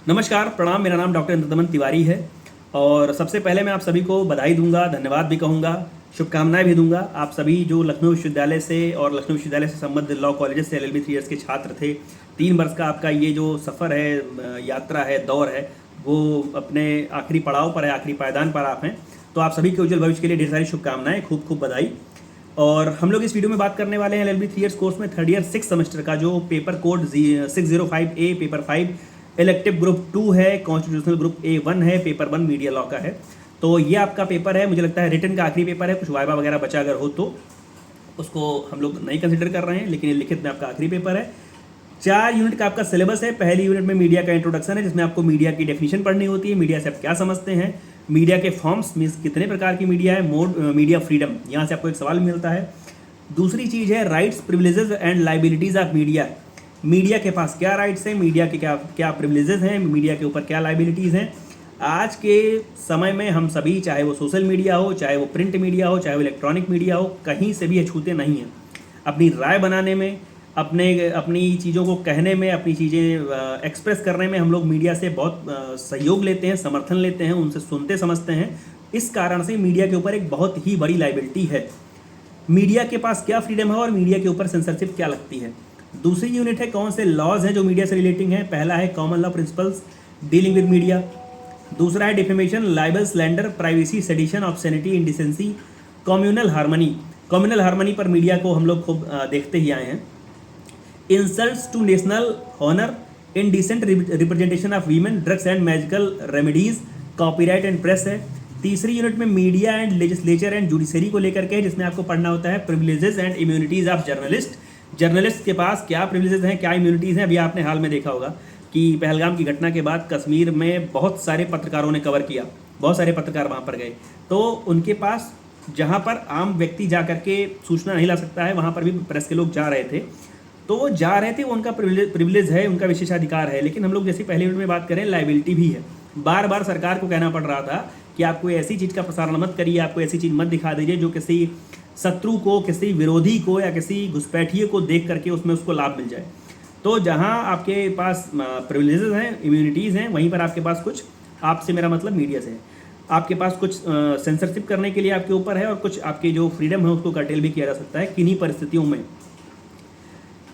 नमस्कार, प्रणाम। मेरा नाम डॉक्टर इंद्रदमन तिवारी है और सबसे पहले मैं आप सभी को बधाई दूंगा, धन्यवाद भी कहूँगा, शुभकामनाएं भी दूंगा। आप सभी जो लखनऊ विश्वविद्यालय से और लखनऊ विश्वविद्यालय से संबद्ध लॉ कॉलेजेस से LLB 3 ईयर्स के छात्र थे, 3 वर्ष का आपका ये जो सफ़र है, यात्रा है, दौर है, वो अपने आखिरी पड़ाव पर है, आखिरी पायदान पर आप हैं। तो आप सभी के उज्जवल भविष्य के लिए ढेर सारी शुभकामनाएं, खूब खूब बधाई। और हम लोग इस वीडियो में बात करने वाले हैं LLB 3 ईयर्स कोर्स में 3rd ईयर 6 सेमेस्टर का जो paper code 605A paper 5 elective group 2 है, कॉन्स्टिट्यूशनल ग्रुप A1 है, पेपर 1 मीडिया लॉ का है। तो ये आपका पेपर है, मुझे लगता है रिटन का आखिरी पेपर है। कुछ वाइवा वगैरह बचा अगर हो तो उसको हम लोग नहीं कंसिडर कर रहे हैं, लेकिन ये लिखित में आपका आखिरी पेपर है। 4 यूनिट का आपका सिलेबस है। पहली यूनिट में मीडिया का इंट्रोडक्शन है, जिसमें आपको मीडिया की डेफिनेशन पढ़नी होती है, मीडिया से आप क्या समझते हैं, मीडिया के फॉर्म्स मीन्स कितने प्रकार की मीडिया है, मोड मीडिया फ्रीडम, यहाँ से आपको एक सवाल मिलता है। दूसरी चीज़ है rights, privileges and liabilities of media. Media के पास क्या राइट्स हैं, मीडिया के क्या क्या प्रिविलेजेस हैं, मीडिया के ऊपर क्या लाइबिलिटीज़ हैं। आज के समय में हम सभी, चाहे वो सोशल मीडिया हो, चाहे वो प्रिंट मीडिया हो, चाहे वो इलेक्ट्रॉनिक मीडिया हो, कहीं से भी अछूते नहीं हैं। अपनी राय बनाने में, अपनी चीज़ों को कहने में, अपनी चीज़ें एक्सप्रेस करने में हम लोग मीडिया से बहुत सहयोग लेते हैं, समर्थन लेते हैं, उनसे सुनते समझते हैं। इस कारण से मीडिया के ऊपर एक बहुत ही बड़ी लाइबिलिटी है। मीडिया के पास क्या फ्रीडम है और मीडिया के ऊपर सेंसरशिप क्या लगती है। दूसरी यूनिट है कौन से लॉज हैं जो मीडिया से रिलेटिंग है। पहला है common law principles dealing with media. दूसरा है defamation, libel, slander, privacy, sedition, obscenity, indecency, communal harmony. Communal harmony पर मीडिया को हम लोग खूब देखते ही आए हैं। Insults to national honour, indecent representation of women, drugs and magical remedies, copyright and press है। तीसरी यूनिट में media and legislature and judiciary को लेकर के, जिसमें आपको पढ़ना होता है privileges and immunities of journalist. Journalist के पास क्या प्रिविलेजेस हैं, क्या इम्यूनिटीज़ हैं। अभी आपने हाल में देखा होगा कि पहलगाम की घटना के बाद कश्मीर में बहुत सारे पत्रकारों ने कवर किया, बहुत सारे पत्रकार वहाँ पर गए, तो उनके पास जहाँ पर आम व्यक्ति जा करके सूचना नहीं ला सकता है, वहाँ पर भी प्रेस के लोग जा रहे थे। तो वो जा रहे थे, वो उनका प्रिविलेज है, उनका विशेषाधिकार है। लेकिन हम लोग जैसे पहले यूनिट में बात करें, लाइबिलिटी भी है। बार बार सरकार को कहना पड़ रहा था कि आप कोई ऐसी चीज़ का प्रसारण मत करिए, आप कोई ऐसी चीज़ मत दिखा दीजिए जो किसी शत्रु को, किसी विरोधी को या किसी घुसपैठिए को देख करके उसमें उसको लाभ मिल जाए। तो जहाँ आपके पास प्रिविलेजेस हैं, इम्यूनिटीज़ हैं, वहीं पर आपके पास कुछ, आपसे मेरा मतलब मीडिया से है, आपके पास कुछ सेंसरशिप करने के लिए आपके ऊपर है, और कुछ आपकी जो फ्रीडम है उसको कर्टेल भी किया जा सकता है किन्हीं परिस्थितियों में।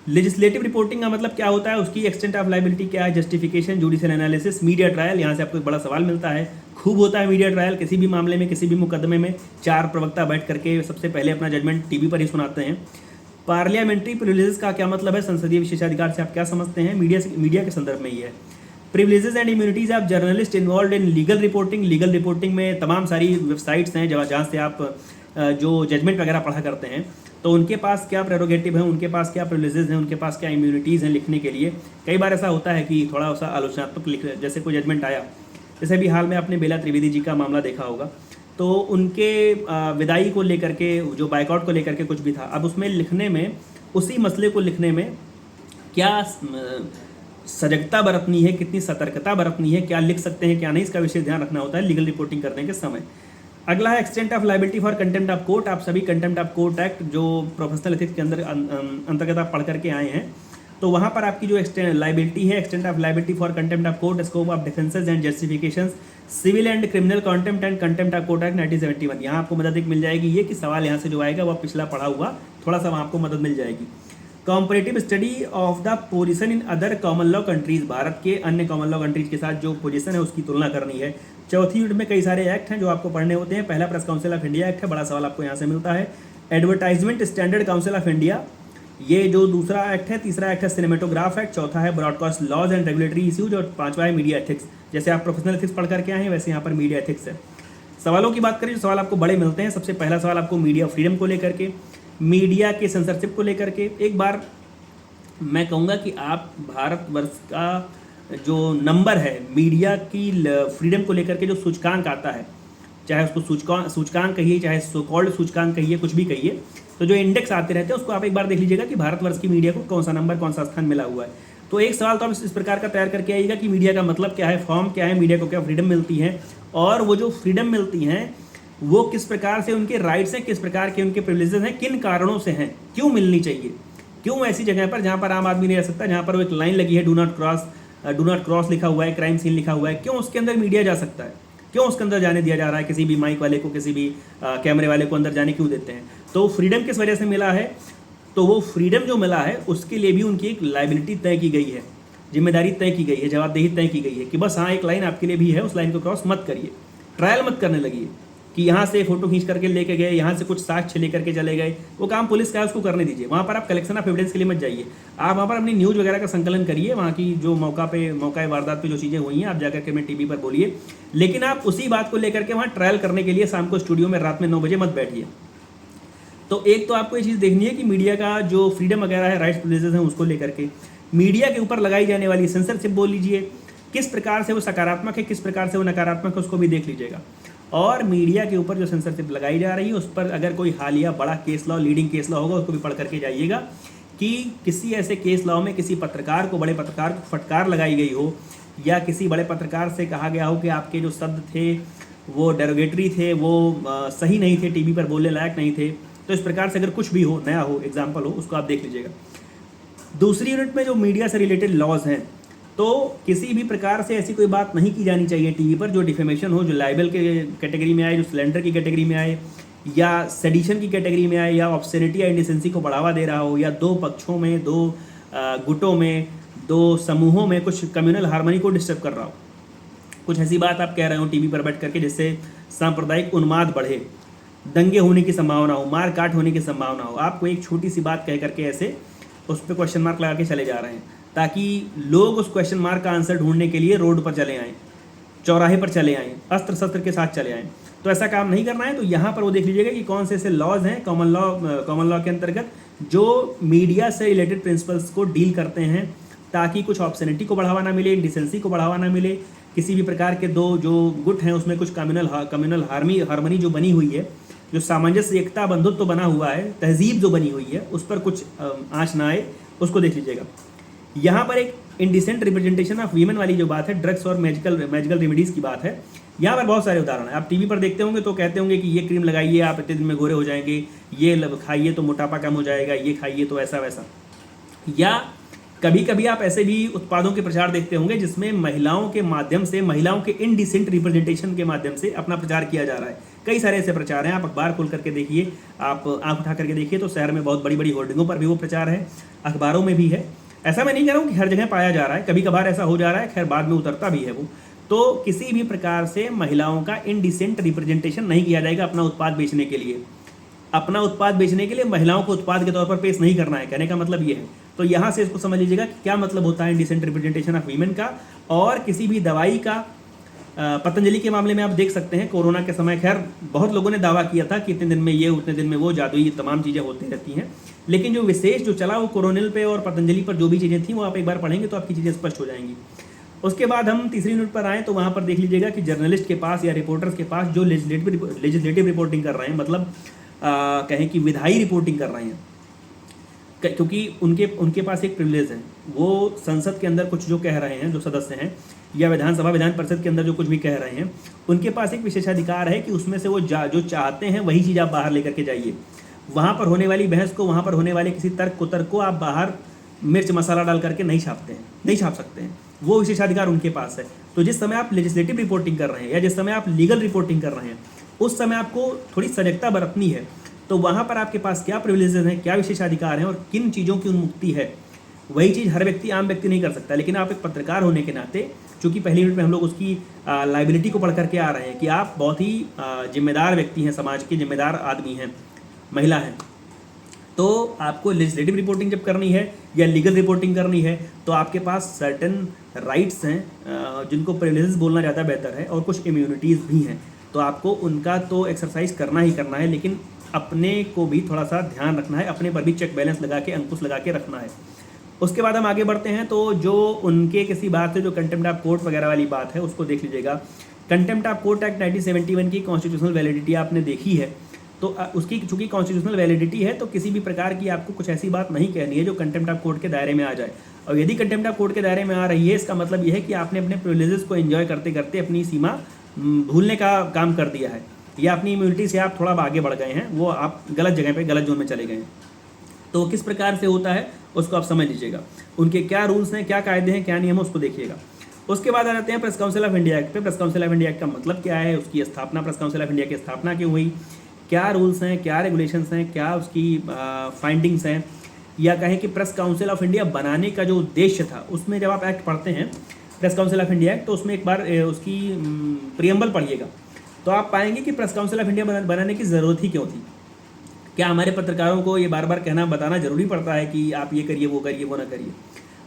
लेजिस्लेटिव रिपोर्टिंग का मतलब क्या होता है, उसकी एक्सटेंट ऑफ लाइबिलिटी क्या है, justification, judicial analysis, media trial. यहाँ से आपको एक बड़ा सवाल मिलता है। खूब होता है मीडिया ट्रायल, किसी भी मामले में, किसी भी मुकदमे में 4 प्रवक्ता बैठ करके सबसे पहले अपना जजमेंट टीवी पर ही सुनाते हैं। पार्लियामेंट्री प्रिविलेजेस का क्या मतलब है, संसदीय विशेषाधिकार से आप क्या समझते हैं, मीडिया के संदर्भ में ही है। Privileges and immunities of journalist involve in legal reporting. Legal reporting में तमाम सारी वेबसाइट्स हैं जहाँ से आप जो जजमेंट वगैरह पढ़ा करते हैं, तो उनके पास क्या प्रेरोगेटिव है, उनके पास क्या प्रिविलेजेस हैं, उनके पास क्या इम्यूनिटीज़ हैं लिखने के लिए। कई बार ऐसा होता है कि थोड़ा सा आलोचनात्मक लिख, जैसे कोई जजमेंट आया, जैसे भी हाल में आपने बेला त्रिवेदी जी का मामला देखा होगा, तो उनके विदाई को लेकर के, जो बाइकआउट को लेकर के कुछ भी था, अब उसमें लिखने में, उसी मसले को लिखने में क्या सजगता बरतनी है, कितनी सतर्कता बरतनी है, क्या लिख सकते हैं क्या नहीं, इसका विशेष ध्यान रखना होता है लीगल रिपोर्टिंग करने के समय। अगला है extent of liability for contempt of court. आप सभी कंटेम्प्ट ऑफ कोर्ट एक्ट जो प्रोफेशनल एथिक्स के अंदर अंतर्गत आप पढ़ करके आए हैं, तो वहाँ पर आपकी जो लाइबिलिटी है, extent of liability for contempt of court, scope of defences and justifications, civil and criminal contempt and contempt of court act 1971। यहाँ आपको मदद एक मिल जाएगी, ये कि सवाल यहाँ से जो आएगा वह पिछला पढ़ा हुआ, थोड़ा सा वहाँ आपको मदद मिल जाएगी। Comparative study of the position in other common law countries. Bharat के अन्य कॉमन लॉ कंट्रीज के साथ जो पोजीशन है उसकी तुलना करनी है। चौथी यूनिट में कई सारे एक्ट हैं जो आपको पढ़ने होते हैं। पहला press council of India act है, बड़ा सवाल आपको यहाँ से मिलता है। Advertisement standard council of India, ये जो दूसरा एक्ट है। तीसरा एक्ट है सिनेमेटोग्राफ एक्ट। चौथा है broadcast laws and regulatory issues, और पांचवा है मीडिया एथिक्स। जैसे आप प्रोफेशनल एथिक्स पढ़ करके आए हैं, वैसे यहाँ पर मीडिया एथिक्स है। सवालों की बात करें, जो सवाल आपको बड़े मिलते हैं, सबसे पहला सवाल आपको मीडिया फ्रीडम को लेकर के, मीडिया के सेंसरशिप को लेकर के। एक बार मैं कहूँगा कि आप भारतवर्ष का जो नंबर है मीडिया की फ्रीडम को लेकर के, जो सूचकांक आता है, चाहे उसको सूचकांक कहिए, चाहे सो कॉल्ड सूचकांक कहिए, कुछ भी कहिए, तो जो इंडेक्स आते रहते हैं उसको आप एक बार देख लीजिएगा कि भारतवर्ष की मीडिया को कौन सा नंबर, कौन सा स्थान मिला हुआ है। तो एक सवाल तो आप इस प्रकार का तैयार करके आइएगा कि मीडिया का मतलब क्या है, फॉर्म क्या है, मीडिया को क्या फ्रीडम मिलती है, और वो जो फ्रीडम मिलती हैं वो किस प्रकार से उनके राइट्स हैं, किस प्रकार के उनके प्रिविलेजेस हैं, किन कारणों से हैं, क्यों मिलनी चाहिए। क्यों ऐसी जगह पर जहाँ पर आम आदमी नहीं रह सकता, जहाँ पर वो एक लाइन लगी है do not cross, do not cross लिखा हुआ है, क्राइम सीन लिखा हुआ है, क्यों उसके अंदर मीडिया जा सकता है? क्यों उसके अंदर जाने दिया जा रहा है? किसी भी माइक वाले को, किसी भी कैमरे वाले को अंदर जाने क्यों देते हैं? तो फ्रीडम किस वजह से मिला है? तो वो फ्रीडम जो मिला है उसके लिए भी उनकी एक लाइबिलिटी तय की गई है, जिम्मेदारी तय की गई है, जवाबदेही तय की गई है कि बस हाँ, एक लाइन आपके लिए भी है, उस लाइन को क्रॉस मत करिए। ट्रायल मत करने लगिए कि यहाँ से फोटो खींच करके लेके गए, यहाँ से कुछ साक्ष्य लेकर के चले गए, वो काम पुलिस का है, उसको करने दीजिए। वहाँ पर आप कलेक्शन ऑफ एविडेंस के लिए मत जाइए, आप वहाँ पर अपनी न्यूज़ वगैरह का संकलन करिए, वहाँ की जो मौका वारदात पे जो चीज़ें हुई हैं आप जाकर के मैं टीवी पर बोलिए, लेकिन आप उसी बात को लेकर के वहाँ ट्रायल करने के लिए शाम को स्टूडियो में रात में 9 बजे मत बैठिए। तो एक तो आपको ये चीज़ देखनी है कि मीडिया का जो फ्रीडम वगैरह है, राइट्स प्रिविलेजेस हैं, उसको लेकर के मीडिया के ऊपर लगाई जाने वाली सेंसरशिप बोल लीजिए, किस प्रकार से वो सकारात्मक है, किस प्रकार से वो नकारात्मक है, उसको भी देख लीजिएगा। और मीडिया के ऊपर जो सेंसरशिप लगाई जा रही है उस पर अगर कोई हालिया बड़ा case law, leading case law होगा, उसको भी पढ़ करके जाइएगा कि किसी ऐसे केस लॉ में किसी पत्रकार को, बड़े पत्रकार को फटकार लगाई गई हो, या किसी बड़े पत्रकार से कहा गया हो कि आपके जो शब्द थे वो डेरोगेटरी थे, वो सही नहीं थे, टीवी पर बोलने लायक नहीं थे। तो इस प्रकार से अगर कुछ भी हो, नया हो, एग्जाम्पल हो, उसको आप देख लीजिएगा। दूसरी यूनिट में जो मीडिया से रिलेटेड लॉज हैं, तो किसी भी प्रकार से ऐसी कोई बात नहीं की जानी चाहिए टीवी पर जो डिफेमेशन हो, जो लाइबल के कैटेगरी में आए, जो स्लैंडर की कैटेगरी में आए, या सेडिशन की कैटेगरी में आए, या ऑब्ससेनिटी या इंडिसेंसी को बढ़ावा दे रहा हो, या दो पक्षों में, दो गुटों में, दो समूहों में कुछ कम्युनल हार्मनी को डिस्टर्ब कर रहा हो। कुछ ऐसी बात आप कह रहे हो टीवी पर बैठ करके जिससे सांप्रदायिक उन्माद बढ़े, दंगे होने की संभावना हो, मार काट होने की संभावना हो, आपको एक छोटी सी बात कह करके ऐसे उस पर क्वेश्चन मार्क लगा के चले जा रहे हैं, ताकि लोग उस क्वेश्चन मार्क का आंसर ढूंढने के लिए रोड पर चले आएँ, चौराहे पर चले आएँ, अस्त्र शस्त्र के साथ चले आएँ। तो ऐसा काम नहीं करना है। तो यहाँ पर वो देख लीजिएगा कि कौन से ऐसे लॉज हैं कॉमन लॉ के अंतर्गत जो मीडिया से रिलेटेड प्रिंसिपल्स को डील करते हैं, ताकि कुछ ऑब्ससेनिटी को बढ़ावा ना मिले, इंडिसेंसी को बढ़ावा ना मिले, किसी भी प्रकार के दो जो गुट हैं उसमें कुछ कम्युनल हार्मनी जो बनी हुई है, जो सामंजस्य, एकता, बंधुत्व तो बना हुआ है, तहजीब जो बनी हुई है, उस पर कुछ आँच ना आए, उसको देख लीजिएगा। यहाँ पर एक इंडिसेंट रिप्रेजेंटेशन ऑफ वीमेन वाली जो बात है, ड्रग्स और मैजिकल रेमेडीज़ की बात है, यहाँ पर बहुत सारे उदाहरण हैं। आप टीवी पर देखते होंगे तो कहते होंगे कि ये क्रीम लगाइए आप इतने दिन में गोरे हो जाएंगे, ये खाइए तो मोटापा कम हो जाएगा, ये खाइए तो ऐसा वैसा। या कभी कभी आप ऐसे भी उत्पादों के प्रचार देखते होंगे जिसमें महिलाओं के माध्यम से, महिलाओं के इनडिसेंट रिप्रेजेंटेशन के माध्यम से अपना प्रचार किया जा रहा है। कई सारे ऐसे प्रचार हैं, आप अखबार खोल करके देखिए, आप आंख उठा करके देखिए तो शहर में बहुत बड़ी बड़ी होर्डिंगों पर भी वो प्रचार है, अखबारों में भी है। ऐसा मैं नहीं कह रहा हूँ कि हर जगह पाया जा रहा है, कभी कभार ऐसा हो जा रहा है, खैर बाद में उतरता भी है वो। तो किसी भी प्रकार से महिलाओं का इनडिसेंट रिप्रेजेंटेशन नहीं किया जाएगा अपना उत्पाद बेचने के लिए। अपना उत्पाद बेचने के लिए महिलाओं को उत्पाद के तौर पर पेश नहीं करना है, कहने का मतलब ये है। तो यहाँ से इसको समझ लीजिएगा कि क्या मतलब होता है इंडिसेंट रिप्रेजेंटेशन ऑफ वीमेन का। और किसी भी दवाई का, पतंजलि के मामले में आप देख सकते हैं, कोरोना के समय खैर बहुत लोगों ने दावा किया था कि इतने दिन में ये, उतने दिन में वो, जादुई तमाम चीज़ें होती रहती हैं, लेकिन जो विशेष जो चला वो कोरोनिल पे और पतंजलि पर जो भी चीज़ें थी वो आप एक बार पढ़ेंगे तो आपकी चीज़ें स्पष्ट हो जाएंगी। उसके बाद हम तीसरी यूनिट पर आएँ तो वहाँ पर देख लीजिएगा कि जर्नलिस्ट के पास या रिपोर्टर्स के पास जो लेजिस्लेटिव रिपोर्टिंग कर रहे हैं, मतलब कहें कि विधायी रिपोर्टिंग कर रहे हैं, क्योंकि उनके पास एक प्रिविलेज है, वो संसद के अंदर कुछ जो कह रहे हैं, जो सदस्य हैं, या विधानसभा विधान परिषद के अंदर जो कुछ भी कह रहे हैं, उनके पास एक विशेषाधिकार है कि उसमें से वो जो चाहते हैं वही चीज़ आप बाहर लेकर के जाइए। वहाँ पर होने वाली बहस को, वहाँ पर होने वाले किसी तर्क को आप बाहर मिर्च मसाला डाल करके नहीं छाप सकते हैं, वो विशेषाधिकार उनके पास है। तो जिस समय आप लेजिस्लेटिव रिपोर्टिंग कर रहे हैं या जिस समय आप लीगल रिपोर्टिंग कर रहे हैं, उस समय आपको थोड़ी सजगता बरतनी है। तो वहाँ पर आपके पास क्या प्रिविलेजेस हैं, क्या विशेषाधिकार हैं और किन चीज़ों की उन्मुक्ति है, वही चीज़ हर व्यक्ति, आम व्यक्ति नहीं कर सकता। लेकिन आप एक पत्रकार होने के नाते, चूँकि पहली यूनिट में हम लोग उसकी लाइबिलिटी को पढ़ करके आ रहे हैं कि आप बहुत ही जिम्मेदार व्यक्ति हैं, समाज के जिम्मेदार आदमी हैं, महिला हैं, तो आपको लेजिस्लेटिव रिपोर्टिंग जब करनी है या लीगल रिपोर्टिंग करनी है तो आपके पास सर्टेन राइट्स हैं जिनको प्रिविलेजेस बोलना ज़्यादा बेहतर है, और कुछ इम्यूनिटीज़ भी हैं। तो आपको उनका तो एक्सरसाइज करना ही करना है, लेकिन अपने को भी थोड़ा सा ध्यान रखना है, अपने पर भी चेक बैलेंस लगा के, अंकुश लगा के रखना है। उसके बाद हम आगे बढ़ते हैं तो जो उनके किसी बात से जो कंटेम्प्ट ऑफ कोर्ट वगैरह वाली बात है उसको देख लीजिएगा। कंटेम्प्ट ऑफ कोर्ट एक्ट 1971 की कॉन्स्टिट्यूशनल वैलिडिटी आपने देखी है, तो उसकी चूँकि कॉन्स्टिट्यूशनल वैलिडिटी है तो किसी भी प्रकार की आपको कुछ ऐसी बात नहीं कहनी है जो कंटेम्प्ट ऑफ कोर्ट के दायरे में आ जाए। और यदि कंटेम्प्ट ऑफ कोर्ट के दायरे में आ रही है, इसका मतलब यह है कि आपने अपने प्रिविलेजेस को एंजॉय करते करते अपनी सीमा भूलने का काम कर दिया है, या अपनी इम्यूनिटी से आप थोड़ा आगे बढ़ गए हैं, वो आप गलत जगह पे, गलत जोन में चले गए हैं। तो किस प्रकार से होता है उसको आप समझ लीजिएगा, उनके क्या रूल्स हैं, क्या कायदे हैं, क्या नियम है, उसको देखिएगा। उसके बाद आ जाते हैं press council of India act पे। Press council of India act का मतलब क्या है, उसकी स्थापना, प्रेस काउंसिल ऑफ इंडिया की स्थापना क्यों हुई, क्या रूल्स हैं, क्या रेगुलेशंस हैं, क्या उसकी फाइंडिंग्स हैं, या कहें कि प्रेस काउंसिल ऑफ इंडिया बनाने का जो उद्देश्य था, उसमें जब आप एक्ट पढ़ते हैं press council of India act, तो उसमें एक बार उसकी प्रियम्बल पढ़िएगा तो आप पाएंगे कि प्रेस काउंसिल ऑफ इंडिया बनाने की ज़रूरत ही क्यों थी। क्या हमारे पत्रकारों को ये बार बार कहना बताना जरूरी पड़ता है कि आप ये करिए, वो ना करिए।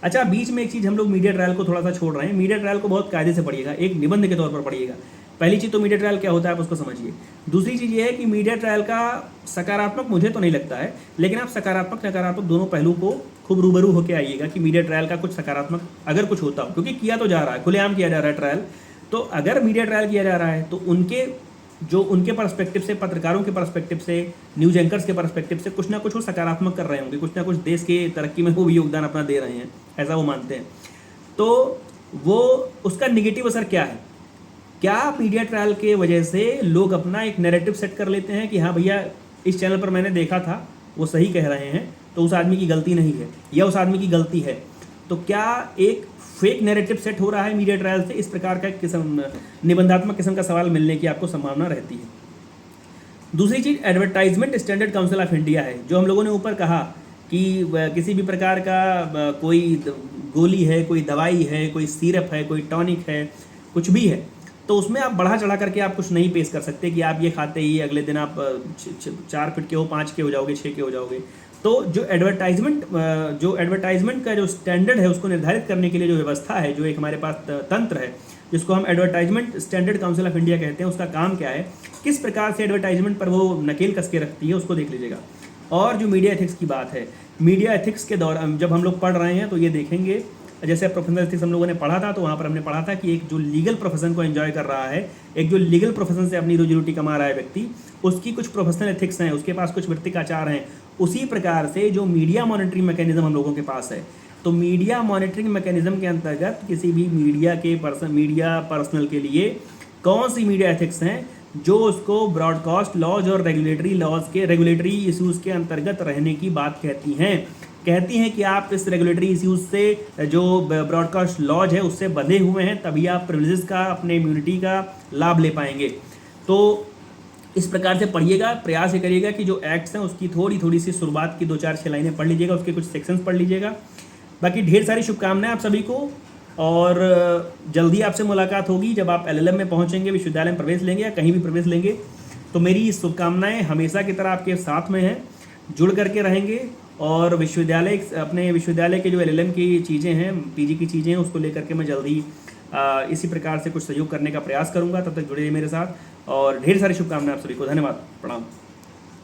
अच्छा, बीच में एक चीज़ हम लोग मीडिया ट्रायल को थोड़ा सा छोड़ रहे हैं। मीडिया ट्रायल को बहुत कायदे से पढ़िएगा, एक निबंध के तौर पर पढ़िएगा। पहली चीज़ तो मीडिया ट्रायल क्या होता है आप उसको समझिए। दूसरी चीज़ ये है कि मीडिया ट्रायल का सकारात्मक मुझे तो नहीं लगता है, लेकिन आप सकारात्मक नकारात्मक दोनों पहलू को खूब रूबरू होकर आइएगा कि मीडिया ट्रायल का कुछ सकारात्मक अगर कुछ होता हो, क्योंकि किया तो जा रहा है, खुलेआम किया जा रहा है ट्रायल। तो अगर मीडिया ट्रायल किया जा रहा है तो उनके पर्सपेक्टिव से, पत्रकारों के पर्सपेक्टिव से, न्यूज एंकर्स के पर्सपेक्टिव से कुछ ना कुछ वो सकारात्मक कर रहे होंगे, कुछ ना कुछ देश के तरक्की में वो भी योगदान अपना दे रहे हैं, ऐसा वो मानते हैं। तो वो उसका निगेटिव असर क्या है, क्या मीडिया ट्रायल के वजह से लोग अपना एक नैरेटिव सेट कर लेते हैं कि हाँ भैया इस चैनल पर मैंने देखा था वो सही कह रहे हैं तो उस आदमी की गलती नहीं है या उस आदमी की गलती है। तो क्या एक फेक नैरेटिव सेट हो रहा है मीडिया ट्रायल से, इस प्रकार का किस्म निबंधात्मक किस्म का सवाल मिलने की आपको संभावना रहती है। दूसरी चीज़ advertisement standard council of India है, जो हम लोगों ने ऊपर कहा कि किसी भी प्रकार का कोई गोली है, कोई दवाई है, कोई सिरप है, कोई टॉनिक है, कुछ भी है, तो उसमें आप बढ़ा चढ़ा करके आप कुछ नहीं पेश कर सकते कि आप ये खाते ही अगले दिन आप 4 फीट के हो, 5 के हो जाओगे, 6 के हो जाओगे। तो जो एडवर्टाइजमेंट का जो स्टैंडर्ड है उसको निर्धारित करने के लिए जो व्यवस्था है, जो एक हमारे पास तंत्र है जिसको हम advertisement standard council of India कहते हैं, उसका काम क्या है, किस प्रकार से एडवर्टाइजमेंट पर वो नकेल कस के रखती है, उसको देख लीजिएगा। और जो मीडिया एथिक्स की बात है, मीडिया एथिक्स के दौरान जब हम लोग पढ़ रहे हैं तो ये देखेंगे, जैसे प्रोफेशनल एथिक्स हम लोगों ने पढ़ा था तो वहाँ पर हमने पढ़ा था कि एक जो लीगल प्रोफेशन को एंजॉय कर रहा है, एक जो लीगल प्रोफेशन से अपनी रोजी रोटी कमा रहा है व्यक्ति, उसकी कुछ प्रोफेशनल एथिक्स हैं, उसके पास कुछ वृत्तिक आचार हैं। उसी प्रकार से जो मीडिया मॉनिटरिंग मैकेनिज्म हम लोगों के पास है, तो मीडिया मॉनिटरिंग मैकेनिज्म के अंतर्गत किसी भी मीडिया पर्सनल के लिए कौन सी मीडिया एथिक्स हैं जो उसको ब्रॉडकास्ट लॉज और रेगुलेटरी इश्यूज़ के अंतर्गत रहने की बात कहती हैं कि आप इस रेगुलेटरी इश्यूज से, जो ब्रॉडकास्ट लॉज है उससे बंधे हुए हैं, तभी आप प्रिविलेजेस का, अपने इम्यूनिटी का लाभ ले पाएंगे। तो इस प्रकार से पढ़िएगा, प्रयास ये करिएगा कि जो एक्ट्स हैं उसकी थोड़ी सी शुरुआत की 2-4-6 लाइनें पढ़ लीजिएगा, उसके कुछ सेक्शंस पढ़ लीजिएगा। बाकी ढेर सारी शुभकामनाएं आप सभी को, और जल्दी आपसे मुलाकात होगी जब आप LLM में पहुंचेंगे, विश्वविद्यालय में प्रवेश लेंगे या कहीं भी प्रवेश लेंगे। तो मेरी शुभकामनाएं हमेशा की तरह आपके साथ में हैं, जुड़ करके रहेंगे, और अपने विश्वविद्यालय के जो LLM की चीज़ें हैं, PG की चीज़ें हैं, उसको लेकर के मैं जल्दी इसी प्रकार से कुछ सहयोग करने का प्रयास करूंगा। तब तक जुड़े रहिए मेरे साथ, और ढेर सारी शुभकामनाएं आप सभी को। धन्यवाद, प्रणाम।